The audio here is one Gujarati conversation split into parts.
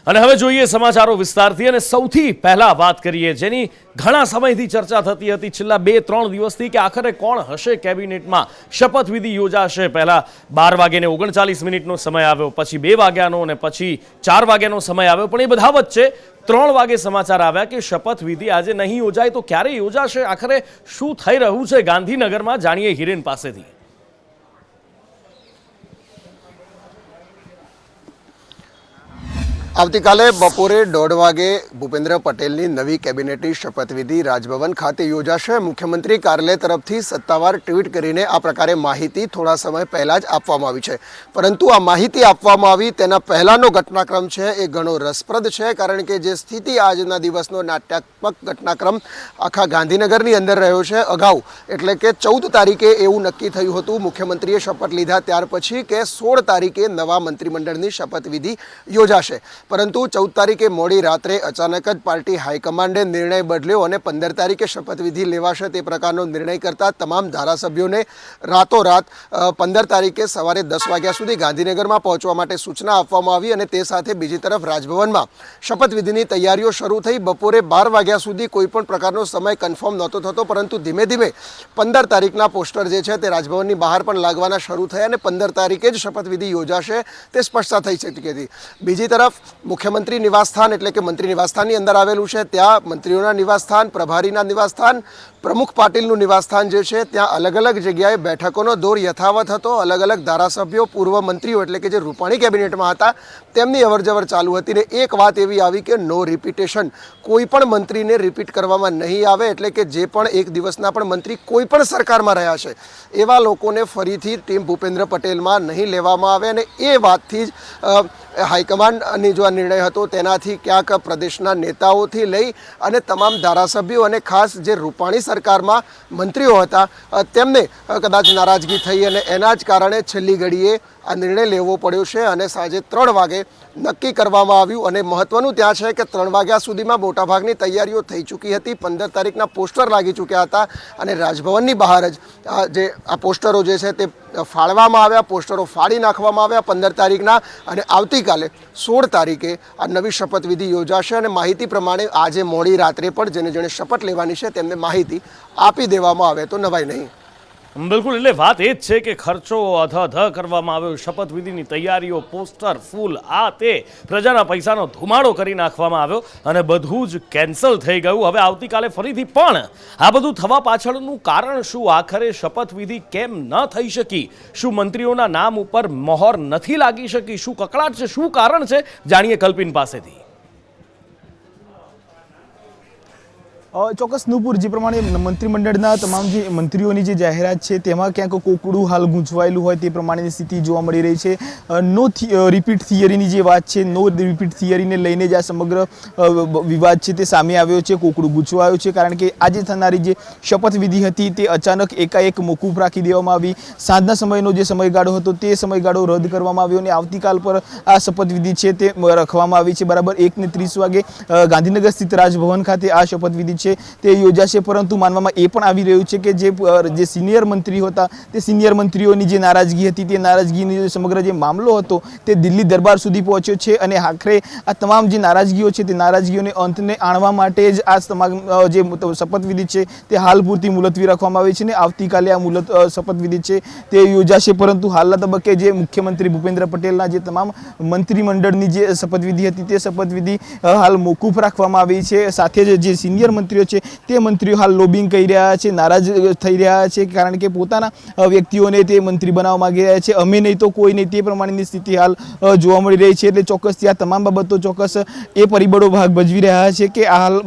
અને હવે જોઈએ સમાચારો વિસ્તારથી અને સૌથી પહેલા વાત કરીએ જેની ઘણા સમયથી ચર્ચા થતી હતી છેલ્લા 2-3 દિવસથી કે આખરે કોણ હશે કેબિનેટમાં શપથવિધિ યોજાશે। પહેલા 12 વાગ્યાને 39 મિનિટનો સમય આવ્યો, પછી 2 વાગ્યાનો અને પછી 4 વાગ્યાનો સમય આવ્યો, પણ એ બધા વચ્ચે 3 વાગે સમાચાર આવ્યા કે શપથવિધિ આજે નહીં યોજાય તો ક્યારે યોજાશે, આખરે શું થઈ રહ્યું છે ગાંધીનગરમાં, જાણીએ હિરેન પાસેથી। આવતીકાલે બપોરે 1:30 વાગે ભૂપેન્દ્ર પટેલની નવી કેબિનેટની શપથવિધિ રાજભવન ખાતે યોજાશે। મુખ્યમંત્રી કાર્યાલય તરફથી સત્તાવાર ટ્વીટ કરીને આ પ્રકારે માહિતી થોડા સમય પહેલાં જ આપવામાં આવી છે, પરંતુ આ માહિતી આપવામાં આવી તેના પહેલાંનો ઘટનાક્રમ છે એ ઘણો રસપ્રદ છે, કારણ કે જે સ્થિતિ આજના દિવસનો નાટ્યાત્મક ઘટનાક્રમ આખા ગાંધીનગરની અંદર રહ્યો છે। અગાઉ એટલે કે 14 તારીખે એવું નક્કી થયું હતું મુખ્યમંત્રીએ શપથ લીધા ત્યાર પછી કે 16 તારીખે નવા મંત્રીમંડળની શપથવિધિ યોજાશે, પરંતુ 14 તારીખે મોડી રાત્રે અચાનક જ પાર્ટી હાઈકમાન્ડે નિર્ણય બદલ્યો અને 15 તારીખે શપથવિધિ લેવાશે તે પ્રકારનો નિર્ણય કરતા તમામ ધારાસભ્યોને રાતોરાત 15 તારીખે સવારે 10 વાગ્યા સુધી ગાંધીનગરમાં પહોંચવા માટે સૂચના આપવામાં આવી અને તે સાથે બીજી તરફ રાજભવનમાં શપથવિધિની તૈયારીઓ શરૂ થઈ। બપોરે 12 વાગ્યા સુધી કોઈ પણ પ્રકારનો સમય કન્ફર્મ નહોતો થતો, પરંતુ ધીમે ધીમે 15 તારીખના પોસ્ટર જે છે તે રાજભવનની બહાર પણ લાગવાના શરૂ થયા અને 15 તારીખે જ શપથવિધિ યોજાશે તે સ્પષ્ટતા થઈ શકી હતી। બીજી તરફ મુખ્યમંત્રી નિવાસસ્થાન એટલે કે મંત્રી નિવાસસ્થાનની અંદર આવેલું છે, ત્યાં મંત્રીઓના નિવાસસ્થાન, પ્રભારીના નિવાસસ્થાન, પ્રમુખ પાટીલનું નિવાસસ્થાન જે છે ત્યાં અલગ અલગ જગ્યાએ બેઠકોનો દોર યથાવત હતો। અલગ અલગ ધારાસભ્યો, પૂર્વ મંત્રીઓ એટલે કે જે રૂપાણી કેબિનેટમાં હતા તેમની અવરજવર ચાલુ હતી ને એક વાત એવી આવી કે નો રિપીટેશન, કોઈ પણ મંત્રીને રિપીટ કરવામાં નહીં આવે, એટલે કે જે પણ એક દિવસના પણ મંત્રી કોઈ પણ સરકારમાં રહ્યા છે એવા લોકોને ફરીથી ટીમ ભૂપેન્દ્ર પટેલમાં નહીં લેવામાં આવે અને એ વાતથી જ હાઈકમાન્ડની જો આ નિર્ણય હતો તેનાથી ક્યાંક પ્રદેશના નેતાઓથી લઈ અને તમામ ધારાસભ્યો અને ખાસ જે રૂપાણી સરકારમાં મંત્રીઓ હતા તેમને કદાચ નારાજગી થઈ અને એના જ કારણે છેલ્લી ઘડીએ આ નિર્ણય લેવો પડ્યો છે અને સાંજે 3 વાગે નક્કી કરવામાં આવ્યું। અને મહત્ત્વનું ત્યાં છે કે 3 વાગ્યા સુધીમાં મોટાભાગની તૈયારીઓ થઈ ચૂકી હતી, 15 તારીખના પોસ્ટર લાગી ચૂક્યા હતા અને રાજભવનની બહાર જ જે આ પોસ્ટરો જે છે તે ફાળવામાં આવ્યા, પોસ્ટરો ફાડી નાખવામાં આવ્યા 15 તારીખના અને આવતીકાલે 16 તારીખે આ નવી શપથવિધિ યોજાશે અને માહિતી પ્રમાણે આજે મોડી રાત્રે પણ જેને શપથ લેવાની છે તેમને માહિતી આપી દેવામાં આવે તો નવાઈ નહીં। બિલકુલ, એટલે વાત એ જ છે કે ખર્ચો અધઃ કરવામાં આવ્યો, શપથવિધિની તૈયારીઓ, પોસ્ટર, ફૂલ, આ તે પ્રજાના પૈસાનો ધુમાડો કરી નાખવામાં આવ્યો અને બધું જ કેન્સલ થઈ ગયું। હવે આવતીકાલે ફરીથી પણ આ બધું થવા પાછળનું કારણ શું, આખરે શપથવિધિ કેમ ન થઈ શકી, શું મંત્રીઓના નામ ઉપર મહોર નથી લાગી શકી, શું કકળાટ છે, શું કારણ છે, જાણીએ કલ્પિન પાસેથી। ચોક્કસ નુપુર, જે પ્રમાણે મંત્રીમંડળના તમામ જે મંત્રીઓની જે જાહેરાત છે તેમાં ક્યાંક કોકડું હાલ ગૂંચવાયેલું હોય તે પ્રમાણેની સ્થિતિ જોવા મળી રહી છે। નો રિપીટ થિયરીની જે વાત છે, નો રિપીટ થિયરીને લઈને જ આ સમગ્ર વિવાદ છે તે સામે આવ્યો છે, કોકડું ગૂંચવાયું છે, કારણ કે આજે થનારી જે શપથવિધિ હતી તે અચાનક એકાએક મોકૂફ રાખી દેવામાં આવી। સાંજના સમયનો જે સમયગાળો હતો તે સમયગાળો રદ કરવામાં આવ્યો અને આવતીકાલ પર આ શપથવિધિ છે તે રાખવામાં આવી છે। બરાબર 1:30 વાગે ગાંધીનગર સ્થિત રાજભવન ખાતે આ શપથવિધિ તે યોજાશે, પરંતુ માનવામાં એ પણ આવી રહ્યું છે કે જે સિનિયર મંત્રીઓ હતા તે સિનિયર મંત્રીઓની જે નારાજગી હતી તે નારાજગીનો સમગ્ર જે મામલો હતો તે દિલ્હી દરબાર સુધી પહોંચ્યો છે અને આખરે આ તમામ જે નારાજગીઓ છે તે નારાજગીઓને અંતને આણવા માટે જ આ તમામ જે શપથવિધિ છે તે હાલ પૂરતી મુલતવી રાખવામાં આવી છે અને આવતીકાલે આ શપથવિધિ છે તે યોજાશે। પરંતુ હાલના તબક્કે જે મુખ્યમંત્રી ભૂપેન્દ્ર પટેલના જે તમામ મંત્રીમંડળની જે શપથવિધિ હતી તે શપથવિધિ હાલ મોકૂફ રાખવામાં આવી છે। સાથે જ જે સિનિયર મંત્રીઓ છે તે મંત્રીઓ હાલ લોબિંગ કરી રહ્યા છે, નારાજ થઈ રહ્યા છે, કારણ કે પોતાના વ્યક્તિઓને તે મંત્રી બનાવવા માંગી રહ્યા છે, અમે નહીં તો કોઈ નહીં તે પ્રમાણેની સ્થિતિ હાલ જોવા મળી રહી છે। એટલે ચોક્કસથી આ તમામ બાબતો ચોક્કસ એ પરિબળો ભાગ ભજવી રહ્યા છે કે આ હાલ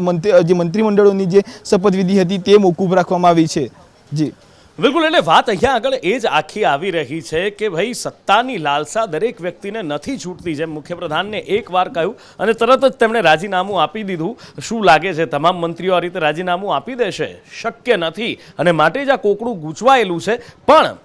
જે મંત્રીમંડળોની જે શપથવિધિ હતી તે મોકૂફ રાખવામાં આવી છે। જી બિલકુલ, એટલે વાત અહીંયા આગળ એ જ આખી આવી રહી છે કે ભાઈ સત્તાની લાલસા દરેક વ્યક્તિને નથી છૂટતી, જેમ મુખ્યપ્રધાનને એકવાર કહ્યું અને તરત જ તેમણે રાજીનામું આપી દીધું। શું લાગે છે તમામ મંત્રીઓ આ રીતે રાજીનામું આપી દેશે? શક્ય નથી અને માટે જ આ કોકડું ગૂંચવાયેલું છે। પણ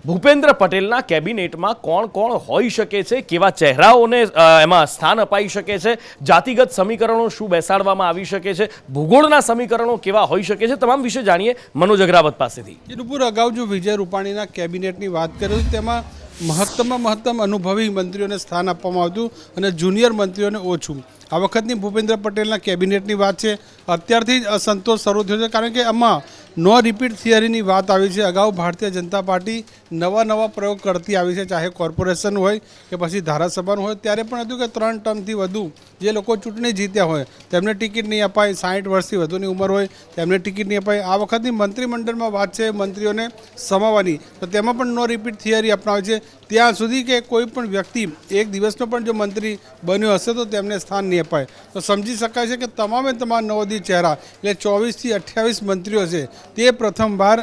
ભૂપેન્દ્ર પટેલના કેબિનેટમાં કોણ કોણ હોઈ શકે છે, કેવા ચહેરાઓને એમાં સ્થાન અપાઈ શકે છે, જાતિગત સમીકરણો શું બેસાડવામાં આવી શકે છે, ભૂગોળના સમીકરણો કેવા હોઈ શકે છે, તમામ વિશે જાણીએ મનોજ અગ્રાવત પાસેથી। નુપુર, અગાઉ જો વિજય રૂપાણીના કેબિનેટની વાત કરીએ તેમાં મહત્તમમાં મહત્તમ અનુભવી મંત્રીઓને સ્થાન આપવામાં આવતું અને જુનિયર મંત્રીઓને ઓછું. આ વખતની ભૂપેન્દ્ર પટેલના કેબિનેટની વાત છે. અત્યારથી જ અસંતોષ શરૂ થયો છે, કારણ કે આમાં નો રિપીટ થિયરીની વાત આવી છે. અગાઉ ભારતીય જનતા પાર્ટી નવા પ્રયોગ કરતી આવી છે, ચાહે કોર્પોરેશન હોય કે પછી ધારાસભાનું હોય. ત્યારે પણ હતું કે 3 ટર્મથી વધુ જે લોકો ચૂંટણી જીત્યા હોય તેમને ટિકિટ નહીં અપાય, 60 વર્ષથી વધુની ઉંમર હોય તેમને ટિકિટ નહીં અપાય. આ વખતની મંત્રીમંડળમાં વાત છે મંત્રીઓને સમાવવાની, તો તેમાં પણ નો રિપીટ થિયરી અપનાવે છે. ત્યાં સુધી કે કોઈ પણ વ્યક્તિ એક દિવસનો પણ જો મંત્રી બન્યો હશે તો તેમને સ્થાન નહીં અપાય. તો સમજી શકાય છે કે તમામ નવોદિત ચહેરા એટલે 24થી 28 મંત્રીઓ છે તે પ્રથમવાર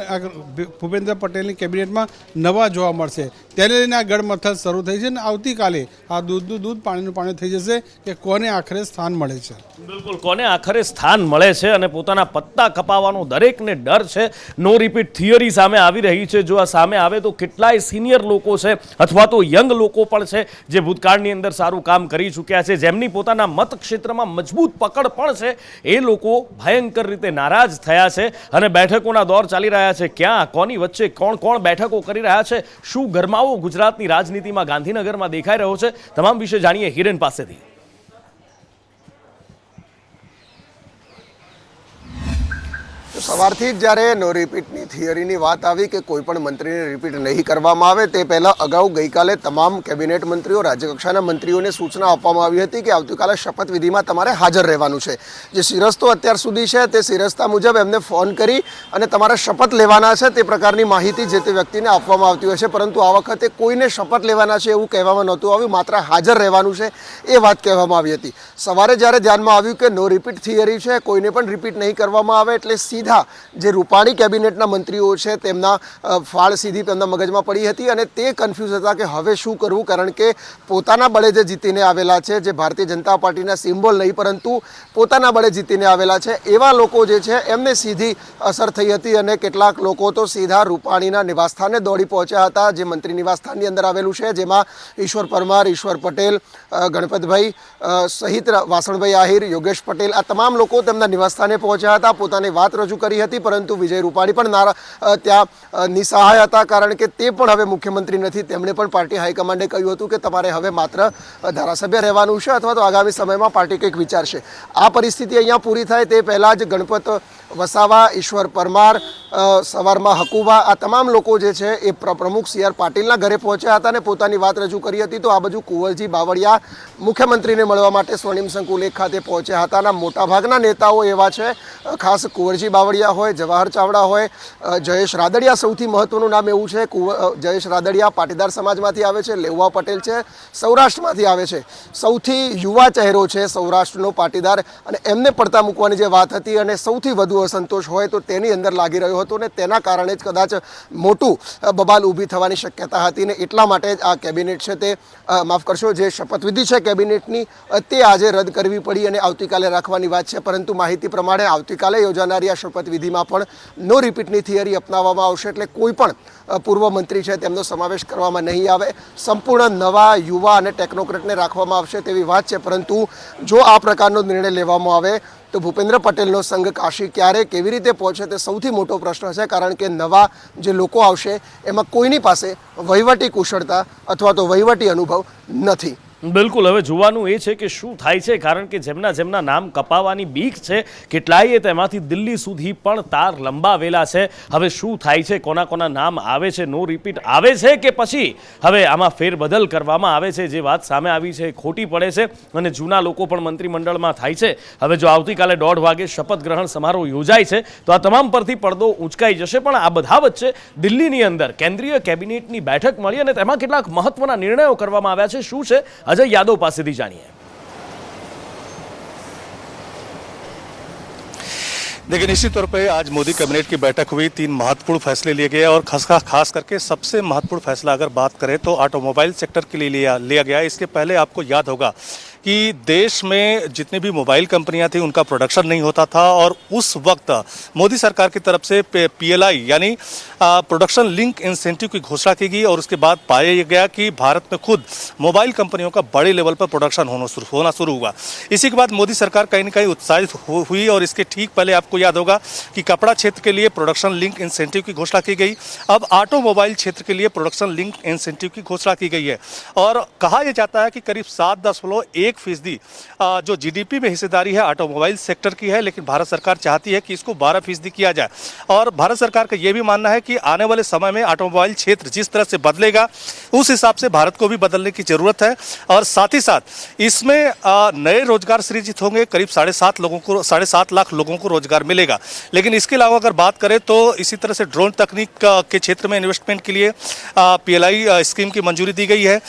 ભૂપેન્દ્ર પટેલની કેબિનેટમાં નવા જોવા મળશે. તેને લઈને આ ગડમથલ શરૂ થઈ છે અને આવતીકાલે આ દૂધનું દૂધ પાણીનું પાણી થઈ જશે કે કોને આખરે સ્થાન મળે છે. બિલકુલ, કોને આખરે સ્થાન મળે છે અને પોતાના પત્તા કપાવવાનો દરેકને ડર છે. નો રિપીટ થિયરી સામે આવી રહી છે. જો આ સામે આવે તો કેટલાય સિનિયર લોકો છે અથવા તો યંગ લોકો પણ છે જે ભૂતકાળની અંદર સારું કામ કરી ચૂક્યા છે, જેમની પોતાના મત ક્ષેત્રમાં મજબૂત પકડ પણ છે. એ લોકો ભયંકર રીતે નારાજ થયા છે અને બેઠકોના દોર ચાલી રહ્યા છે. ક્યાં કોની વચ્ચે કોણ બેઠકો કરી રહ્યા છે, શું ગરમાવો ગુજરાતની રાજનીતિમાં ગાંધીનગરમાં દેખાઈ રહ્યો છે, તમામ વિશે જાણીએ હિરેન પાસેથી. સવારથી જ જ્યારે નો રિપીટની થિયરીની વાત આવી કે કોઈ પણ મંત્રીને રિપીટ નહીં કરવામાં આવે તે પહેલાં અગાઉ ગઈકાલે તમામ કેબિનેટ મંત્રીઓ, રાજ્યકક્ષાના મંત્રીઓને સૂચના આપવામાં આવી હતી કે આવતીકાલે શપથવિધિમાં તમારે હાજર રહેવાનું છે. જે શિરસ્તો અત્યાર સુધી છે તે શિરસ્તા મુજબ એમને ફોન કરી અને તમારે શપથ લેવાના છે તે પ્રકારની માહિતી જે તે વ્યક્તિને આપવામાં આવતી હોય છે. પરંતુ આ વખતે કોઈને શપથ લેવાના છે એવું કહેવામાં નહોતું આવ્યું, માત્ર હાજર રહેવાનું છે એ વાત કહેવામાં આવી હતી. સવારે જ્યારે ધ્યાનમાં આવ્યું કે નો રિપીટ થિયરી છે, કોઈને પણ રિપીટ નહીં કરવામાં આવે, એટલે સીધા જે રૂપાણી કેબિનેટના મંત્રીઓ છે તેમના ફાળ સીધી તેમના મગજમાં પડી હતી અને તે કન્ફ્યુઝ હતા કે હવે શું કરવું, કારણ કે પોતાના બળે જે જીતીને આવેલા છે, જે ભારતીય જનતા પાર્ટીના સિમ્બોલ નહીં પરંતુ પોતાના બળે જીતીને આવેલા છે, એવા લોકો જે છે એમને સીધી અસર થઈ હતી અને કેટલાક લોકો તો સીધા રૂપાણીના નિવાસસ્થાને દોડી પહોંચ્યા હતા, જે મંત્રી નિવાસસ્થાનની અંદર આવેલું છે, જેમાં ઈશ્વર પરમાર, ઈશ્વર પટેલ, ગણપતભાઈ સહિત વાસણભાઈ આહિર, યોગેશ પટેલ, આ તમામ લોકો તેમના નિવાસસ્થાને પહોંચ્યા હતા, પોતાની વાત રજૂ કરી હતી. પરંતુ વિજય રૂપાણી પણ ત્યાં નિસહાય હતા, કારણ કે તે પણ હવે મુખ્યમંત્રી નથી. તેમણે પણ પાર્ટી હાઈકમાન્ડે કહ્યું હતું કે તમારે હવે માત્ર ધારાસભ્ય રહેવાનું છે અથવા તો આગામી સમયમાં પાર્ટી કંઈક વિચારશે. આ પરિસ્થિતિ અહીંયા પૂરી થાય તે પહેલાં જ ગણપત વસાવા, ઈશ્વર પરમાર, સવારમાં હકુબા, આ તમામ લોકો જે છે એ પ્રમુખ CR પાટીલના ઘરે પહોંચ્યા હતા અને પોતાની વાત રજૂ કરી હતી. તો આ બાજુ કુંવરજી બાવળિયા મુખ્યમંત્રીને મળવા માટે સ્વર્ણિમ સંકુલ 1 ખાતે પહોંચ્યા હતા અને મોટાભાગના નેતાઓ એવા છે, ખાસ કુંવરજી બાવળિયા હોય, જવાહર ચાવડા હોય, જયેશ રાદડિયા સૌથી મહત્વનું નામ એવું છે. જયેશ રાદડિયા પાટીદાર સમાજમાંથી આવે છે, લેઉવા પટેલ છે સૌરાષ્ટ્રમાંથી આવે છે, સૌથી યુવા ચહેરો છે સૌરાષ્ટ્રનો પાટીદાર, અને એમને પડતા મૂકવાની જે વાત હતી અને સૌથી વધુ અસંતોષ હોય તો તેની અંદર લાગી રહ્યો હતો ને તેના કારણે જ કદાચ મોટું બબાલ ઊભી થવાની શક્યતા હતી ને એટલા માટે જ આ કેબિનેટ છે તે માફ કરશો જે શપથવિધિ છે કેબિનેટની તે આજે રદ કરવી પડી અને આવતીકાલે રાખવાની વાત છે. પરંતુ માહિતી પ્રમાણે આવતીકાલે યોજાનારી આ શપથવિધિમાં પણ નો રિપીટની થિયરી અપનાવવામાં આવશે, એટલે કોઈ પણ પૂર્વ મંત્રી છે તેમનો સમાવેશ કરવામાં નહીં આવે, સંપૂર્ણ નવા યુવા અને ટેકનોક્રેટને રાખવામાં આવશે તેવી વાત છે. પરંતુ જો આ પ્રકારનો નિર્ણય લેવામાં આવે તો ભૂપેન્દ્ર પટેલનો સંઘ કાશી ક્યારે કેવી રીતે પહોંચે તે સૌથી મોટો પ્રશ્ન છે, કારણ કે નવા જે લોકો આવશે એમાં કોઈની પાસે વહીવટી કુશળતા અથવા તો વહીવટી અનુભવ નથી. બિલકુલ, હવે જોવાનું એ છે કે શું થાય છે, કારણ કે જેમના નામ કપાવવાની બીક છે કેટલાયે તેમાંથી દિલ્હી સુધી પણ તાર લંબાવેલા છે. હવે શું થાય છે, કોના નામ આવે છે, નો રિપીટ આવે છે કે પછી હવે આમાં ફેરબદલ કરવામાં આવે છે, જે વાત સામે આવી છે ખોટી પડે છે અને જૂના લોકો પણ મંત્રીમંડળમાં થાય છે. હવે જો આવતીકાલે 1:30 વાગે શપથ ગ્રહણ સમારોહ યોજાય છે તો આ તમામ પરથી પડદો ઊંચકાઈ જશે. પણ આ બધા વચ્ચે દિલ્હીની અંદર કેન્દ્રીય કેબિનેટની બેઠક મળી અને તેમાં કેટલાક મહત્વના નિર્ણયો કરવામાં આવ્યા છે. શું છે, अजय यादव पासेથી जानिए। देखिए, निश्चित तौर पे आज मोदी कैबिनेट की बैठक हुई, 3 महत्वपूर्ण फैसले लिए गए और खास करके सबसे महत्वपूर्ण फैसला अगर बात करें तो ऑटोमोबाइल सेक्टर के लिए लिया गया। इसके पहले आपको याद होगा कि देश में जितनी भी मोबाइल कंपनियां थी उनका प्रोडक्शन नहीं होता था और उस वक्त मोदी सरकार की तरफ से PLI यानी प्रोडक्शन लिंक इंसेंटिव की घोषणा की गई और उसके बाद पाया गया कि भारत में खुद मोबाइल कंपनियों का बड़े लेवल पर प्रोडक्शन होना शुरू हुआ। इसी के बाद मोदी सरकार कहीं ना कहीं उत्साहित हुई और इसके ठीक पहले आपको याद होगा कि कपड़ा क्षेत्र के लिए प्रोडक्शन लिंक इंसेंटिव की घोषणा की गई। अब ऑटोमोबाइल क्षेत्र के लिए प्रोडक्शन लिंक इंसेंटिव की घोषणा की गई है और कहा यह जाता है कि करीब 7.1% जो GDP में हिस्सेदारी है ऑटोमोबाइल सेक्टर की है, लेकिन भारत सरकार चाहती है कि इसको 12% किया जाए। और भारत सरकार का यह भी मानना है कि आने वाले समय में ऑटोमोबाइल क्षेत्र जिस तरह से बदलेगा उस हिसाब से भारत को भी बदलने की जरूरत है और साथ ही साथ इसमें नए रोजगार सृजित होंगे। करीब 7.5 लाख लोगों को रोजगार मिलेगा। लेकिन इसके अलावा अगर बात करें तो इसी तरह से ड्रोन तकनीक के क्षेत्र में इन्वेस्टमेंट के लिए PLI स्कीम की मंजूरी दी गई है।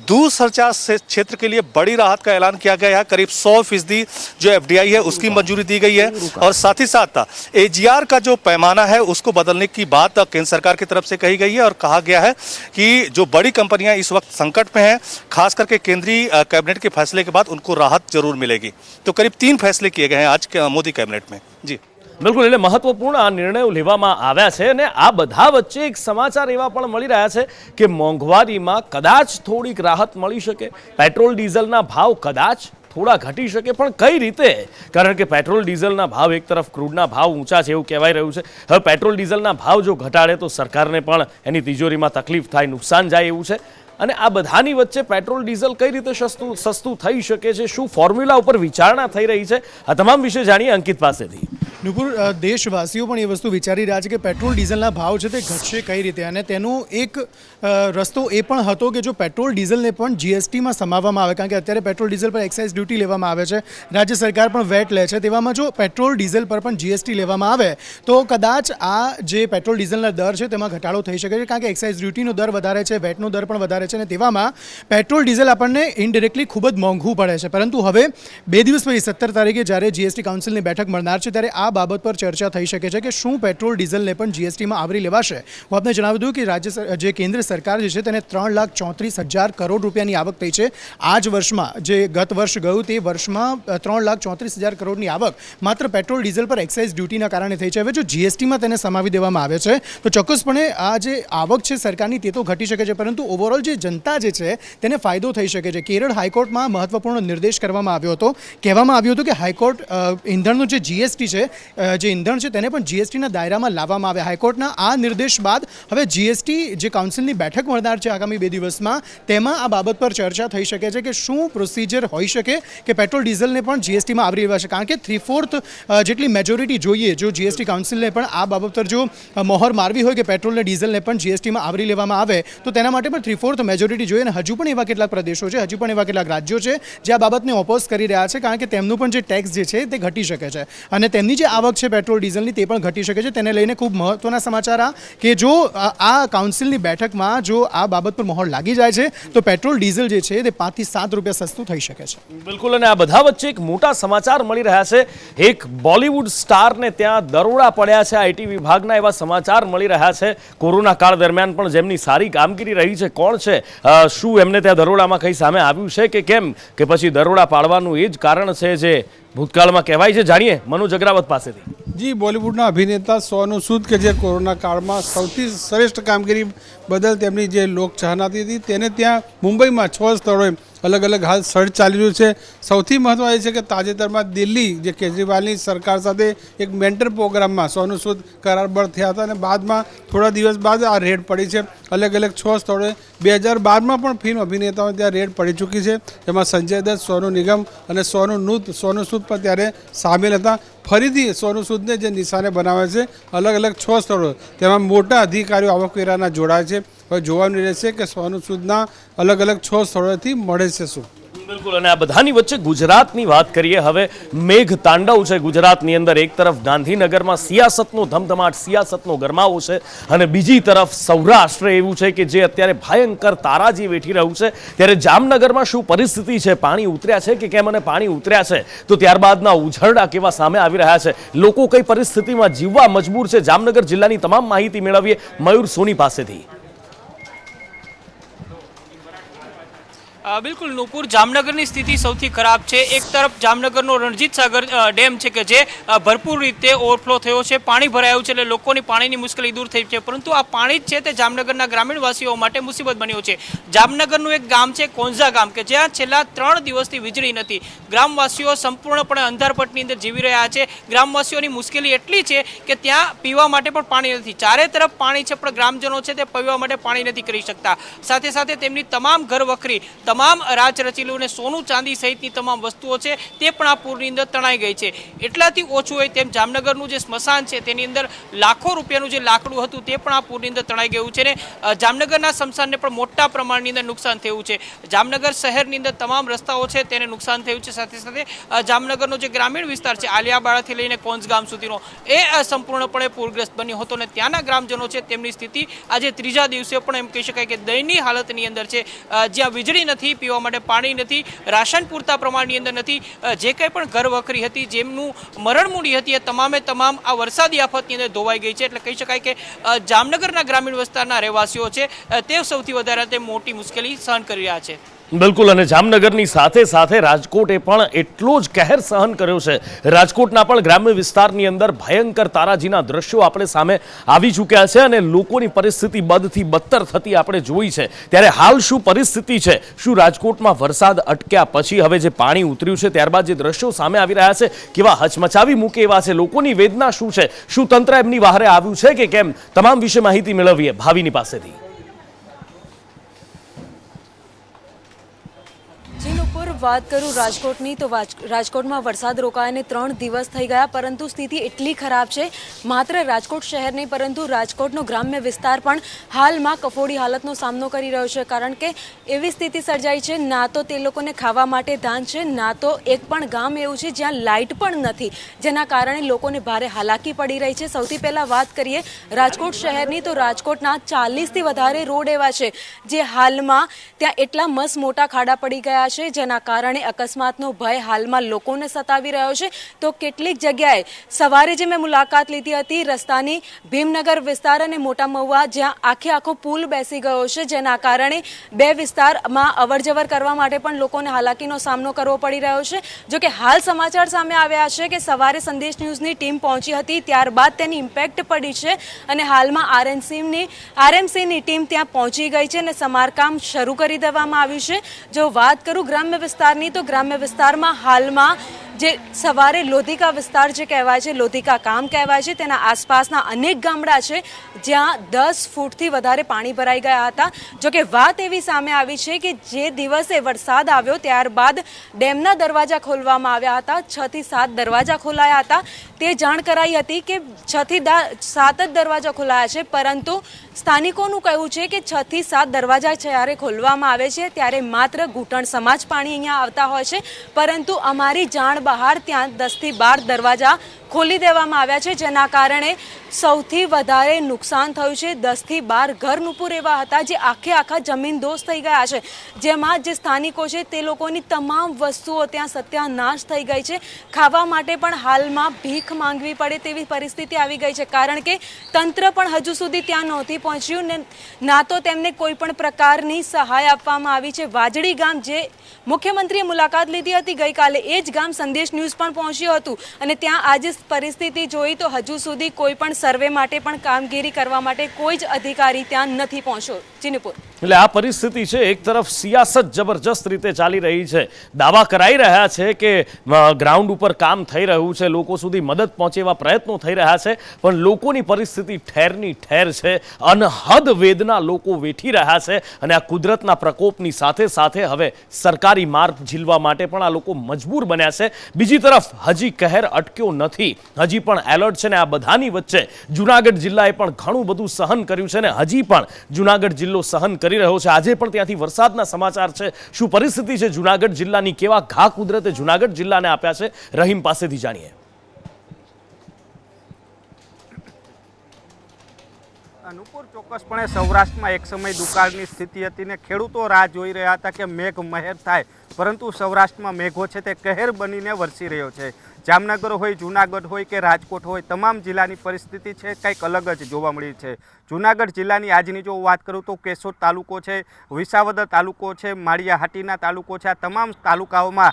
दूरसंचार क्षेत्र के लिए बड़ी राहत का ऐलान किया गया है। करीब 100% जो FDI है उसकी मंजूरी दी गई है और साथ ही साथ AGR का जो पैमाना है उसको बदलने की बात केंद्र सरकार की तरफ से कही गई है और कहा गया है कि जो बड़ी कंपनियां इस वक्त संकट में हैं, खास करके केंद्रीय कैबिनेट के फैसले के बाद उनको राहत जरूर मिलेगी। तो करीब 3 फैसले किए गए हैं आज मोदी कैबिनेट में। जी બિલકુલ, એટલે મહત્વપૂર્ણ આ નિર્ણયો લેવામાં આવ્યા છે અને આ બધા વચ્ચે એક સમાચાર એવા પણ મળી રહ્યા છે કે મોંઘવારીમાં કદાચ થોડીક રાહત મળી શકે, પેટ્રોલ ડીઝલના ભાવ કદાચ થોડા ઘટી શકે, પણ કઈ રીતે? કારણ કે પેટ્રોલ ડીઝલના ભાવ એક તરફ ક્રૂડના ભાવ ઊંચા છે એવું કહેવાય રહ્યું છે। હવે પેટ્રોલ ડીઝલના ભાવ જો ઘટાડે તો સરકારને પણ એની તિજોરીમાં તકલીફ થાય, નુકસાન જાય એવું છે અને આ બધાની વચ્ચે પેટ્રોલ ડીઝલ કઈ રીતે સસ્તું થઈ શકે છે, શું ફોર્મ્યુલા ઉપર વિચારણા થઈ રહી છે, આ તમામ વિશે જાણીએ અંકિત પાસેથી। નુપુર, દેશવાસીઓ પણ એ વસ્તુ વિચારી રહ્યા છે કે પેટ્રોલ ડીઝલના ભાવ છે તે ઘટશે કઈ રીતે અને તેનો એક રસ્તો એ પણ હતો કે જો પેટ્રોલ ડીઝલને પણ GSTમાં સમાવવામાં આવે, કારણ કે અત્યારે પેટ્રોલ ડીઝલ પર એક્સાઇઝ ડ્યુટી લેવામાં આવે છે, રાજ્ય સરકાર પણ વેટ લે છે, તેવામાં જો પેટ્રોલ ડીઝલ પર પણ GST લેવામાં આવે તો કદાચ આ જે પેટ્રોલ ડીઝલના દર છે તેમાં ઘટાડો થઈ શકે છે, કારણ કે એક્સાઇઝ ડ્યુટીનો દર વધારે છે, વેટનો દર પણ વધારે છે અને તેવામાં પેટ્રોલ ડીઝલ આપણને ઇનડિરેક્ટલી ખૂબ જ મોંઘું પડે છે। પરંતુ હવે 2 દિવસ પછી 17 તારીખે જ્યારે GST કાઉન્સિલની બેઠક મળનાર છે ત્યારે આ બાબત પર ચર્ચા થઈ શકે છે કે શું પેટ્રોલ ડીઝલને પણ GSTમાં આવરી લેવાશે। હું આપને જણાવી દઉં કે જે કેન્દ્ર સરકાર જે છે તેને 3,34,000 કરોડ રૂપિયાની આવક થઈ છે આ જ વર્ષમાં। જે ગત વર્ષ ગયું તે વર્ષમાં 3,34,000 કરોડની આવક માત્ર પેટ્રોલ ડીઝલ પર એક્સાઇઝ ડ્યુટીના કારણે થઈ છે। હવે જો GSTમાં તેને સમાવી દેવામાં આવે છે તો ચોક્કસપણે આ જે આવક છે સરકારની તે તો ઘટી શકે છે, પરંતુ ઓવરઓલ જે જનતા જે છે તેને ફાયદો થઈ શકે છે। કેરળ હાઈકોર્ટમાં મહત્વપૂર્ણ નિર્દેશ કરવામાં આવ્યો હતો, કહેવામાં આવ્યું હતું કે હાઈકોર્ટ ઈંધણનો જે GST છે, જે ઈંધણ છે તેને પણ GSTના દાયરામાં લાવવામાં આવે। હાઈકોર્ટના આ નિર્દેશ બાદ હવે GST જે કાઉન્સિલની બેઠક મળનાર છે આગામી 2 દિવસમાં, તેમાં આ બાબત પર ચર્ચા થઈ શકે છે કે શું પ્રોસિજર હોઈ શકે કે પેટ્રોલ ડીઝલને પણ GSTમાં આવરી લેવાશે, કારણ કે 3/4 જેટલી મેજોરિટી જોઈએ જો GST કાઉન્સિલને પણ આ બાબત પર જો મોહર મારવી હોય કે પેટ્રોલ અને ડીઝલને પણ GSTમાં આવરી લેવામાં આવે તો તેના માટે પણ 3/4 મેજોરિટી જોઈએ અને હજુ પણ એવા કેટલાક પ્રદેશો છે, હજુ પણ એવા કેટલાક રાજ્યો છે જે આ બાબતને ઓપોઝ કરી રહ્યા છે, કારણ કે તેમનું પણ જે ટેક્સ જે છે તે ઘટી શકે છે અને તેમની જે આવક છે પેટ્રોલ ડીઝલની તે પણ ઘટી શકે છે। તેને લઈને ખૂબ મહત્વના સમાચાર આ કે જો આ કાઉન્સિલની બેઠકમાં જો આ બાબત પર મોહર લાગી જાય છે તો પેટ્રોલ ડીઝલ જે છે તે 5 થી 7 રૂપિયા સસ્તું થઈ શકે છે। બિલકુલ, અને આ બધા વચ્ચે એક મોટા સમાચાર મળી રહ્યા છે। એક બોલિવૂડ સ્ટારને ત્યાં દરોડા પડ્યા છે, IT વિભાગના એવા સમાચાર મળી રહ્યા છે। કોરોના કાળ દરમિયાન પણ જેમની સારી કામગીરી રહી છે, કોણ છે, શું એમને ત્યાં દરોડામાં કંઈ સામે આવ્યું છે કે કેમ, કે પછી દરોડા પાડવાનું એ જ કારણ છે જે ભૂતકાળમાં કહેવાય છે? જાણીએ મનોજ અગ્રાવત પાસેથી। જી, બોલિવૂડના અભિનેતા સોનુ સૂદ કે જે કોરોના કાળમાં સૌથી શ્રેષ્ઠ કામગીરી બદલ તેમની જે લોકચાહના હતી તેને ત્યાં મુંબઈમાં 6 સ્થળોએ અલગ અલગ હાલ સર્ચ ચાલી રહ્યું છે। સૌથી મહત્વ એ છે કે તાજેતરમાં દિલ્હી જે કેજરીવાલની સરકાર સાથે એક મેન્ટર પ્રોગ્રામમાં સોનુ સૂદ કરારબદ્ધ થયા હતા અને બાદમાં થોડા દિવસ બાદ આ રેડ પડી છે અલગ અલગ 6 સ્થળોએ। 2012માં પણ ફિલ્મ અભિનેતાઓ ત્યાં રેડ પડી ચૂકી છે, જેમાં સંજય દત્ત, સોનુ નિગમ અને સોનુ સૂદ પણ ત્યારે સામેલ હતા। ફરીથી સોનુ સૂદને જે નિશાને બનાવે છે અલગ અલગ 6 સ્થળો, તેમાં મોટા અધિકારીઓ આવકવેરાના જોડાય છે। હવે જોવાનું રહેશે કે સોનુ સૂદના અલગ અલગ 6 સ્થળોથી મળે છે શું। બિલકુલ, અને આ બધાની વચ્ચે ગુજરાતની વાત કરીએ। હવે મેઘ તાંડવ છે ગુજરાતની અંદર। એક તરફ ગાંધીનગરમાં સિયાસતનો ધમધમાટ, સિયાસતનો ગરમાવો છે અને બીજી તરફ સૌરાષ્ટ્ર એવું છે કે જે અત્યારે ભયંકર તારાજી વેઠી રહ્યું છે। ત્યારે જામનગરમાં શું પરિસ્થિતિ છે, પાણી ઉતર્યા છે કે કેમ, અને પાણી ઉતર્યા છે તો ત્યારબાદના ઉઝરડા કેવા સામે આવી રહ્યા છે, લોકો કઈ પરિસ્થિતિમાં જીવવા મજબૂર છે, જામનગર જિલ્લાની તમામ માહિતી મેળવીએ મયુર સોની પાસેથી। બિલકુલ નુપુર, જામનગરની સ્થિતિ સૌથી ખરાબ છે. એક તરફ જામનગરનો રણજીત સાગર ડેમ છે કે જે ભરપૂર રીતે ઓવરફ્લો થયો છે, પાણી ભરાયું છે, એટલે લોકોની પાણીની મુશ્કેલી દૂર થઈ છે. પરંતુ આ પાણી જ છે તે જામનગરના ગ્રામીણવાસીઓ માટે મુસીબત બન્યું છે. જામનગરનું એક ગામ છે કોંઝા ગામ કે જ્યાં છેલ્લા 3 દિવસથી વીજળી નથી. ગ્રામવાસીઓ સંપૂર્ણપણે અંધારપટની અંદર જીવી રહ્યા છે. ગ્રામવાસીઓની મુશ્કેલી એટલી છે કે ત્યાં પીવા માટે પણ પાણી નથી. ચારે તરફ પાણી છે પણ ગ્રામજનો છે તે પીવા માટે પાણી નથી કરી શકતા. સાથે સાથે તેમની તમામ ઘર વખરી, તમામ રાચરચીલું અને સોનું ચાંદી સહિતની તમામ વસ્તુઓ છે તે પણ આ પૂરની અંદર તણાઈ ગઈ છે. એટલાથી ઓછું હોય તેમ જામનગરનું જે સ્મશાન છે તેની અંદર લાખો રૂપિયાનું જે લાકડું હતું તે પણ આ પૂરની અંદર તણાઈ ગયું છે. ને જામનગરના સ્મશાનને પણ મોટા પ્રમાણની અંદર નુકસાન થયું છે. જામનગર શહેરની અંદર તમામ રસ્તાઓ છે તેને નુકસાન થયું છે. સાથે સાથે જામનગરનો જે ગ્રામીણ વિસ્તાર છે આલિયાબાળાથી લઈને કોંજ ગામ સુધીનો એ સંપૂર્ણપણે પૂરગ્રસ્ત બન્યો હતો. અને ત્યાંના ગ્રામજનો છે તેમની સ્થિતિ આજે ત્રીજા દિવસે પણ એમ કહી શકાય કે દયનીય હાલતની અંદર છે. જ્યાં વીજળી નથી, પીવા માટે પાણી નથી, રાશન પૂરતા પ્રમાણની અંદર નથી. જે કંઈ પણ ઘર વખરી હતી, જેમનું મરણ મૂડી હતી, એ તમામે તમામ આ વરસાદી આફતની અંદર ધોવાઈ ગઈ છે. એટલે કહી શકાય કે જામનગરના ગ્રામીણ વિસ્તારના રહેવાસીઓ છે તે સૌથી વધારે તે મોટી મુશ્કેલી સહન કરી રહ્યા છે. બિલકુલ, અને જામનગરની સાથે સાથે રાજકોટે પણ એટલો જ કહેર સહન કર્યો છે. રાજકોટના પણ ગ્રામ્ય વિસ્તારની અંદર ભયંકર તારાજીના દ્રશ્યો આપણે સામે આવી ચૂક્યા છે અને લોકોની પરિસ્થિતિ બદથી બદતર થતી આપણે જોઈ છે. ત્યારે હાલ શું પરિસ્થિતિ છે? શું રાજકોટમાં વરસાદ અટક્યા પછી હવે જે પાણી ઉતર્યું છે ત્યારબાદ જે દ્રશ્યો સામે આવી રહ્યા છે કેવા હચમચાવી મૂકે એવા છે? લોકોની વેદના શું છે? શું તંત્ર એમની વહારે આવ્યું છે કે કેમ? તમામ વિશે માહિતી મેળવીએ ભાવિની પાસેથી. વાત કરું રાજકોટની તો રાજકોટમાં વરસાદ રોકાઈને 3 દિવસ થઈ ગયા, પરંતુ સ્થિતિ એટલી ખરાબ છે માત્ર રાજકોટ શહેર નહીં પરંતુ રાજકોટનો ગ્રામ્ય વિસ્તાર પણ હાલમાં કફોડી હાલતનો સામનો કરી રહ્યો છે. કારણ કે એવી સ્થિતિ સર્જાઈ છે, ના તો તે લોકોને ખાવા માટે ધાન છે, ના તો એક પણ ગામ એવું છે જ્યાં લાઇટ પણ નથી, જેના કારણે લોકોને ભારે હાલાકી પડી રહી છે. સૌથી પહેલાં વાત કરીએ રાજકોટ શહેરની તો રાજકોટના 40થી વધારે રોડ એવા છે જે હાલમાં ત્યાં એટલા મસ્ત મોટા ખાડા પડી ગયા છે જેના કારણે અકસ્માતનો ભય હાલમાં લોકોને સતાવી રહ્યો છે. તો કેટલીક જગ્યાએ સવારે જે મેં મુલાકાત લીધી હતી રસ્તાની, ભીમનગર વિસ્તાર અને મોટા મહુવા, જ્યાં આખો પુલ બેસી ગયો છે જેના કારણે બે વિસ્તારમાં અવરજવર કરવા માટે પણ લોકોને હાલાકીનો સામનો કરવો પડી રહ્યો છે. જો કે હાલ સમાચાર સામે આવ્યા છે કે સવારે સંદેશ ન્યૂઝની ટીમ પહોંચી હતી, ત્યારબાદ તેની ઇમ્પેક્ટ પડી છે અને હાલમાં આરએમસીની ટીમ ત્યાં પહોંચી ગઈ છે અને સમારકામ શરૂ કરી દેવામાં આવ્યું છે. જો વાત કરું ગ્રામ્ય વિસ્તારની તો ગ્રામ્ય વિસ્તારમાં હાલમાં જે સવારે લોધિકા વિસ્તાર જે કહેવાય છે, લોધિકા ગામ કહેવાય છે, તેના આસપાસના અનેક ગામડા છે જ્યાં 10 ફૂટથી વધારે પાણી ભરાઈ ગયા હતા. જોકે વાત એવી સામે આવી છે કે જે દિવસે વરસાદ આવ્યો ત્યારબાદ ડેમના દરવાજા ખોલવામાં આવ્યા હતા, 6 થી 7 દરવાજા ખોલાયા હતા. તે જાણ કરાઈ હતી કે 6 થી 7 જ દરવાજા ખોલાયા છે, પરંતુ સ્થાનિકોનું કહેવું છે કે 6 થી 7 દરવાજા જ્યારે ખોલવામાં આવે છે ત્યારે માત્ર ઘૂંટણ સમાજ પાણી અહીંયા આવતા હોય છે, પરંતુ અમારી જાણ બહાર ત્યાં 10 થી 12 દરવાજા ખોલી દેવામાં આવ્યા છે, જેના કારણે સૌથી વધારે નુકસાન થયું છે. 10 થી 12 ઘર નુપુર એવા હતા જે આખા જમીનદોસ થઈ ગયા છે, જેમાં જે સ્થાનિકો છે તે લોકોની તમામ વસ્તુઓ ત્યાં સત્યાનાશ થઈ ગઈ છે. ખાવા માટે પણ હાલમાં ભીખ માંગવી પડે તેવી પરિસ્થિતિ આવી ગઈ છે, કારણ કે તંત્ર પણ હજુ સુધી ત્યાં નહોતી પહોંચ્યું ને ના તો તેમને કોઈ પણ પ્રકારની સહાય આપવામાં આવી છે. વાજડી ગામ જે મુખ્યમંત્રીએ મુલાકાત લીધી હતી ગઈકાલે, એ જ ગામ સંદેશ ન્યૂઝ પણ પહોંચ્યું હતું અને ત્યાં આજે પરિસ્થિતિ જોઈ તો હજુ સુધી કોઈ પણ સર્વે માટે પણ કામગીરી કરવા માટે કોઈ જ અધિકારી ત્યાં નથી પહોંચ્યો. જીનપુર, એટલે આ પરિસ્થિતિ છે. એક તરફ સિયાસત જબરજસ્ત રીતે ચાલી રહી છે, દાવા કરાઈ રહ્યા છે કે ગ્રાઉન્ડ ઉપર કામ થઈ રહ્યું છે, લોકો સુધી મદદ પહોંચે એવા પ્રયત્નો થઈ રહ્યા છે, પણ લોકોની પરિસ્થિતિ ઠેરની ઠેર છે. અનહદ વેદના લોકો વેઠી રહ્યા છે અને આ કુદરતના પ્રકોપની સાથે સાથે હવે સરકારી માર ઝીલવા માટે પણ આ લોકો મજબૂર બન્યા છે. બીજી તરફ હજી કહેર અટક્યો નથી, હજી પણ એલર્ટ છે ને આ બધાની વચ્ચે જૂનાગઢ જિલ્લાએ પણ ઘણું બધું સહન કર્યું છે ને હજી પણ જૂનાગઢ જિલ્લો સહન કરી રહ્યો છે. આજે પણ ત્યાંથી વરસાદના સમાચાર છે. શું પરિસ્થિતિ છે જૂનાગઢ જિલ્લાની? કેવા ઘા કુદરતે જૂનાગઢ જિલ્લાને આપ્યા છે? રહીમ પાસેથી જાણીએ. નુપુર, ચોક્કસપણે સૌરાષ્ટ્રમાં એક સમય દુકાળની સ્થિતિ હતી ને ખેડૂતો રાહ જોઈ રહ્યા હતા કે મેઘ મહેર થાય, પરંતુ સૌરાષ્ટ્રમાં મેઘો છે તે કહેર બનીને વરસી રહ્યો છે. જામનગર હોય, જૂનાગઢ હોય કે રાજકોટ હોય, તમામ જિલ્લાની પરિસ્થિતિ છે કંઈક અલગ જ જોવા મળી છે. જૂનાગઢ જિલ્લાની આજની જો વાત કરું તો કેશોદ તાલુકો છે, વિસાવદર તાલુકો છે, માળિયા હાટીના તાલુકો છે, આ તમામ તાલુકાઓમાં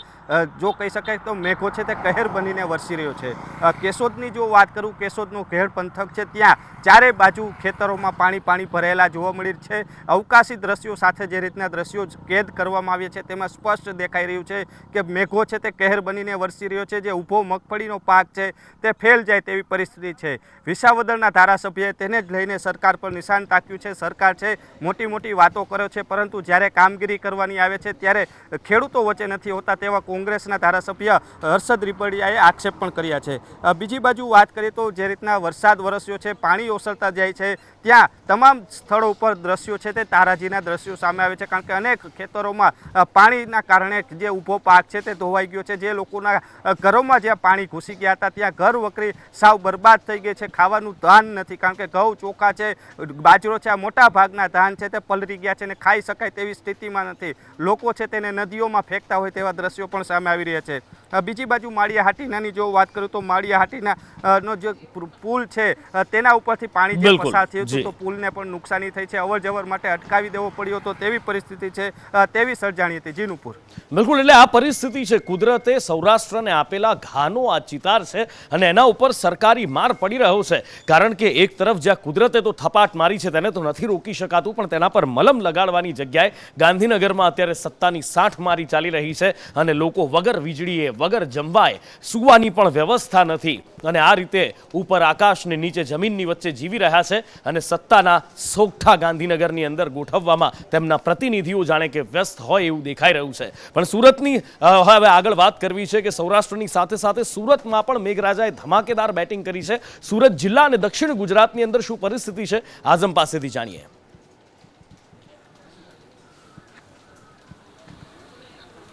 જો કહી શકાય તો મેઘો છે તે કહેર બનીને વરસી રહ્યો છે. કેશોદની જો વાત કરું, કેશોદનો ઘેડ પંથક છે, ત્યાં ચારે બાજુ ખેતરોમાં પાણી ભરેલા જોવા મળી છે. અવકાશી દ્રશ્યો સાથે જે રીતના દ્રશ્યો કેદ કરવામાં આવ્યા છે તેમાં સ્પષ્ટ દેખાઈ રહ્યું છે કે મેઘો છે તે કહેર બનીને વરસી રહ્યો છે. જે ઊભો મગફળીનો પાક છે તે ફેલ જાય તેવી પરિસ્થિતિ છે. વિસાવદરના ધારાસભ્યએ તેને જ લઈને સરકાર પર નિશાન તાક્યું છે. સરકાર છે મોટી વાતો કરે છે, પરંતુ જ્યારે કામગીરી કરવાની આવે છે ત્યારે ખેડૂતો વચ્ચે નથી હોતા તેવા કોંગ્રેસના ધારાસભ્ય હર્ષદ રીપડિયાએ આક્ષેપ પણ કર્યા છે. બીજી બાજુ વાત કરીએ તો જે રીતના વરસાદ વરસ્યો છે, પાણી ઓસરતા જાય છે, ત્યાં તમામ સ્થળો ઉપર દ્રશ્યો છે તે તારાજીના દ્રશ્યો સામે આવે છે. કારણ કે અનેક ખેતરોમાં પાણીના કારણે જે ઊભો પાક છે તે ધોવાઈ ગયો છે. જે લોકોના ઘરોમાં જ્યાં પાણી ઘૂસી ગયા હતા ત્યાં ઘર વકરી સાવ બરબાદ થઈ ગઈ છે. ખાવાનું ધાન નથી, કારણ કે ઘઉં, ચોખા છે, બાજરો છે, આ મોટા ભાગના ધાન છે તે પલળી ગયા છે અને ખાઈ શકાય તેવી સ્થિતિમાં નથી. લોકો છે તેને નદીઓમાં ફેંકતા હોય તેવા દ્રશ્યો પણ સામે આવી રહ્યા છે. બીજી બાજુ માળિયા હાટીનાની જો વાત કરું તો માળિયા હાટીના નો જે પુલ છે તેના ઉપરથી પાણી જે પસાર થયું હતું તો પુલને પણ નુકસાની થઈ છે. અવર જવર માટે અટકાવી દેવો પડ્યો તો તેવી પરિસ્થિતિ છે તેવી સર્જાણી હતી. જીનુપુર. બિલકુલ, એટલે આ પરિસ્થિતિ છે કુદરતે સૌરાષ્ટ્રને આપેલા ઘાનો આ ચિતાર છે અને એના ઉપર સરકારી માર પડી રહ્યો છે. કારણ કે એક તરફ જ્યાં કુદરતે તો થપાટ મારી છે તેને તો નથી રોકી શકાતું, પણ તેના પર મલમ લગાડવાની જગ્યાએ ગાંધીનગરમાં અત્યારે સત્તાની સાઠ મારી ચાલી રહી છે અને લોકો વગર વીજળીએ, વગર જમવાય, સુવાની પણ વ્યવસ્થા નથી અને આ રીતે ઉપર આકાશ ને નીચે જમીનની વચ્ચે જીવી રહ્યા છે અને સત્તાના સોગઠા ગાંધીનગરની અંદર ગોઠવવામાં તેમના પ્રતિનિધિઓ જાણે કે વ્યસ્ત હોય એવું દેખાઈ રહ્યું છે. પણ સુરતની હવે આગળ વાત કરવી છે કે સૌરાષ્ટ્રની સાથે સાથે સુરતમાં પણ મેઘરાજાએ ધમાકેદાર બેટિંગ કરી છે. સુરત જિલ્લા અને દક્ષિણ ગુજરાતની અંદર શું પરિસ્થિતિ છે આઝમ પાસેથી જાણીએ.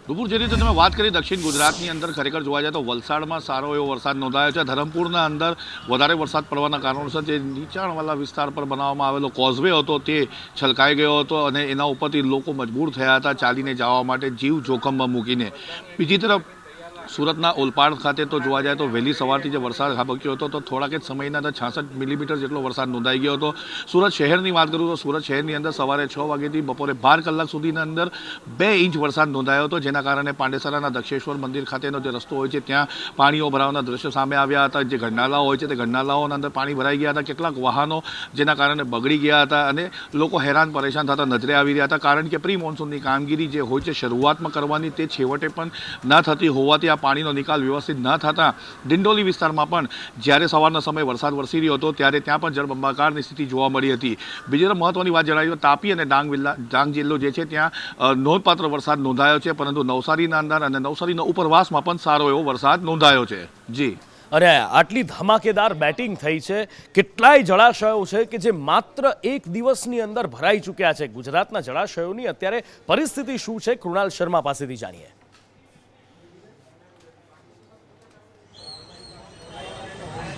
નુપુર, જે રીતે તમે વાત કરી દક્ષિણ ગુજરાતની અંદર ખરેખર જોવા જાય તો વલસાડમાં સારો એવો વરસાદ નોંધાયો છે. ધરમપુરના અંદર વધારે વરસાદ પડવાના કારણોસર જે નીચાણવાળા વિસ્તાર પર બનાવવામાં આવેલો કોઝવે હતો તે છલકાઈ ગયો હતો અને એના ઉપરથી લોકો મજબૂર થયા હતા ચાલીને જવા માટે, જીવ જોખમમાં મૂકીને. બીજી તરફ સુરતના ઓલપાડ ખાતે તો જોવા જાય તો વહેલી સવારથી જે વરસાદ ખાબક્યો હતો તો થોડાક જ સમયના અંદર 66 મિલીમીટર જેટલો વરસાદ નોંધાઈ ગયો હતો. સુરત શહેરની વાત કરું તો સુરત શહેરની અંદર સવારે 6 વાગ્યાથી બપોરે 12 કલાક સુધીના અંદર 2 ઇંચ વરસાદ નોંધાયો હતો, જેના કારણે પાંડેસરાના દક્ષેશ્વર મંદિર ખાતેનો જે રસ્તો હોય છે ત્યાં પાણીઓ ભરાવાના દ્રશ્યો સામે આવ્યા હતા. જે ગરનાલાઓ હોય છે તે ગરનાલાઓના અંદર પાણી ભરાઈ ગયા હતા. કેટલાક વાહનો જેના કારણે બગડી ગયા હતા અને લોકો હેરાન પરેશાન થતા નજરે આવી રહ્યા હતા. કારણ કે પ્રી મોન્સૂનની કામગીરી જે હોય છે શરૂઆતમાં કરવાની તે છેવટે પણ ન થતી હોવાથી આ પાણીનો નિકાલ વ્યવસ્થિત ન થતાં ડિંડોલી વિસ્તારમાં પણ જ્યારે સવારના સમયે વરસાદ વરસી રહ્યો હતો ત્યારે ત્યાં પણ જળબંબાકારની સ્થિતિ જોવા મળી હતી. બીજી તરફ મહત્વની વાત જણાવી તો તાપી અને ડાંગ જિલ્લો જે છે ત્યાં નોંધપાત્ર વરસાદ નોંધાયો છે, પરંતુ નવસારીના અંદર અને નવસારીના ઉપરવાસમાં પણ સારો એવો વરસાદ નોંધાયો છે. જી, અને આટલી ધમાકેદાર બેટિંગ થઈ છે. કેટલાય જળાશયો છે કે જે માત્ર એક દિવસની અંદર ભરાઈ ચૂક્યા છે. ગુજરાતના જળાશયોની અત્યારે પરિસ્થિતિ શું છે કૃણાલ શર્મા પાસેથી જાણીએ.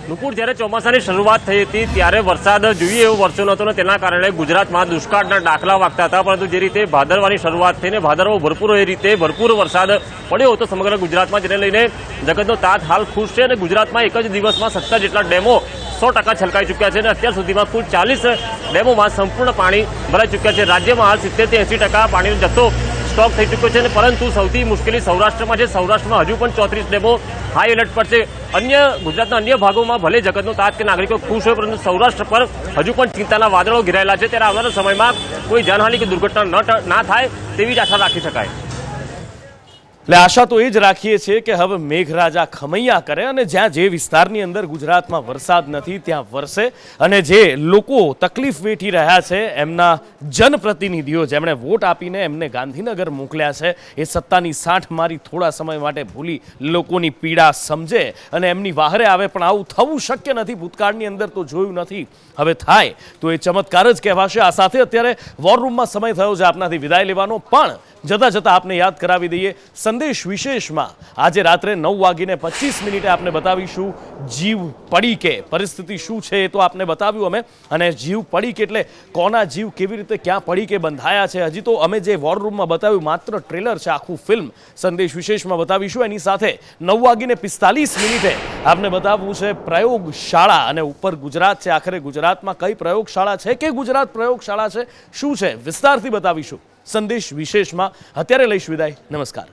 નુપુર, જ્યારે ચોમાસાની શરૂઆત થઈ હતી ત્યારે વરસાદ જોઈએ એવો વરસ્યો નહોતો અને તેના કારણે ગુજરાતમાં દુષ્કાળના દાખલા વાગતા હતા, પરંતુ જે રીતે ભાદરવાની શરૂઆત થઈને ભાદરવો ભરપૂર એ રીતે ભરપૂર વરસાદ પડ્યો હતો સમગ્ર ગુજરાતમાં, જેને લઈને જગતનો તાત હાલ ખુશ છે અને ગુજરાતમાં એક જ દિવસમાં 17 જેટલા ડેમો 100% છલકાઈ ચૂક્યા છે અને અત્યાર સુધીમાં કુલ 40 ડેમોમાં સંપૂર્ણ પાણી ભરાઈ ચૂક્યા છે. રાજ્યમાં હાલ 70 થી 80% પાણીનો જથ્થો સ્ટોક થઈ ચૂક્યો છે, પરંતુ સૌથી મુશ્કેલી સૌરાષ્ટ્રમાં છે. સૌરાષ્ટ્રમાં હજુ પણ 34 ડેમો હાઈ એલર્ટ પર છે. ગુજરાતના અન્ય ભાગોમાં ભલે જગતનો તાત કે નાગરિકો ખુશ હોય, પરંતુ સૌરાષ્ટ્ર પર હજુ પણ ચિંતાના વાદળો ઘેરાયેલા છે. ત્યારે આવનારા સમયમાં કોઈ જાનહાનિ કે દુર્ઘટના ના થાય તેવી જ આશા રાખી શકાય. એટલે આશા તો એ જ રાખીએ છીએ કે હવે મેઘરાજા ખમૈયા કરે અને જ્યાં જે વિસ્તારની અંદર ગુજરાતમાં વરસાદ નથી ત્યાં વરસે અને જે લોકો તકલીફ વેઠી રહ્યા છે એમના જનપ્રતિનિધિઓ જેમણે વોટ આપીને એમને ગાંધીનગર મોકલ્યા છે એ સત્તાની સાઠ મારી થોડા સમય માટે ભૂલી લોકોની પીડા સમજે અને એમની વાહરે આવે. પણ આવું થવું શક્ય નથી, ભૂતકાળની અંદર તો જોયું નથી, હવે થાય તો એ ચમત્કાર જ કહેવાશે. આ સાથે અત્યારે વોર રૂમમાં સમય થયો છે આપનાથી વિદાય લેવાનો, પણ જતા જતા આપને યાદ કરાવી દઈએ સંદેશ વિશેષમાં આજે રાત્રે 9:25 આપને બતાવીશું જીવ પડીકે પરિસ્થિતિ શું છે એ તો આપને બતાવ્યું અમે, અને જીવ પડીકે એટલે કોના જીવ કેવી રીતે ક્યાં પડીકે બંધાયા છે હજી તો અમે જે વોર રૂમમાં બતાવ્યું માત્ર ટ્રેલર છે, આખું ફિલ્મ સંદેશ વિશેષમાં બતાવીશું. એની સાથે 9:45 આપને બતાવવું છે પ્રયોગશાળા, અને ઉપર ગુજરાત છે. આખરે ગુજરાતમાં કઈ પ્રયોગશાળા છે કે ગુજરાત પ્રયોગશાળા છે, શું છે વિસ્તારથી બતાવીશું સંદેશ વિશેષમાં. અત્યારે લઈશ વિદાય. નમસ્કાર.